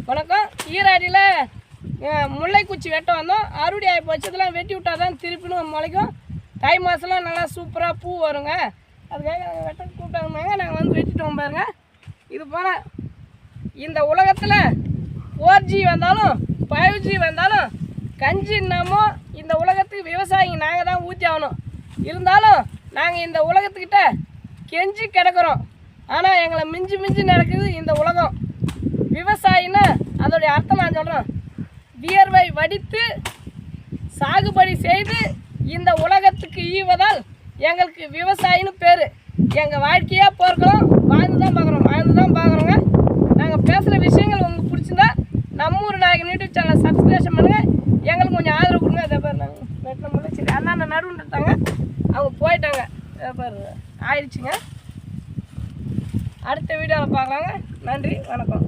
வணக்கம். ஈராடியில் முல்லைக்குச்சி வெட்ட வந்தோம். அறுவடை ஆகி போச்சு. இதெல்லாம் வெட்டி விட்டால் தான் திருப்பினும் முளைக்கும். தை மாதம்லாம் நல்லா சூப்பராக பூ வருங்க. அதுக்காக வெட்ட கூப்பிட்டாங்க. நாங்கள் வந்து வெட்டிட்டோம் பாருங்க. இது போல் இந்த உலகத்தில் 4G வந்தாலும் 5G வந்தாலும் கஞ்சி என்னமோ இந்த உலகத்துக்கு விவசாயிங்க நாங்கள் தான் ஊற்றி ஆகணும். இருந்தாலும் நாங்கள் இந்த உலகத்துக்கிட்ட கெஞ்சி கிடக்கிறோம். ஆனால் எங்களை மிஞ்சி நடக்குது இந்த உலகம். விவசாயின்னு அதோடைய அர்த்தம் நான் சொல்கிறேன். வியர்வை வடித்து சாகுபடி செய்து இந்த உலகத்துக்கு ஈவதால் எங்களுக்கு விவசாயின்னு பேர். எங்கள் வாழ்க்கையாக போகிறோம். வாழ்ந்து தான் பார்க்குறோங்க. நாங்கள் பேசுகிற விஷயங்கள் உங்களுக்கு பிடிச்சிருந்தா நம்ம ஊர் நாயகன் யூடியூப் சேனலை சப்ஸ்கிரைப் பண்ணுங்கள். எங்களுக்கு கொஞ்சம் ஆதரவு கொடுங்க. அதே பாரு நாங்கள் வெட்டின முடியல. சரி அண்ணா நடுவுட்டாங்க, அவங்க போயிட்டாங்க. அதே பாரு ஆயிடுச்சுங்க. அடுத்த வீடியோவில் பார்க்கலாங்க. நன்றி, வணக்கம்.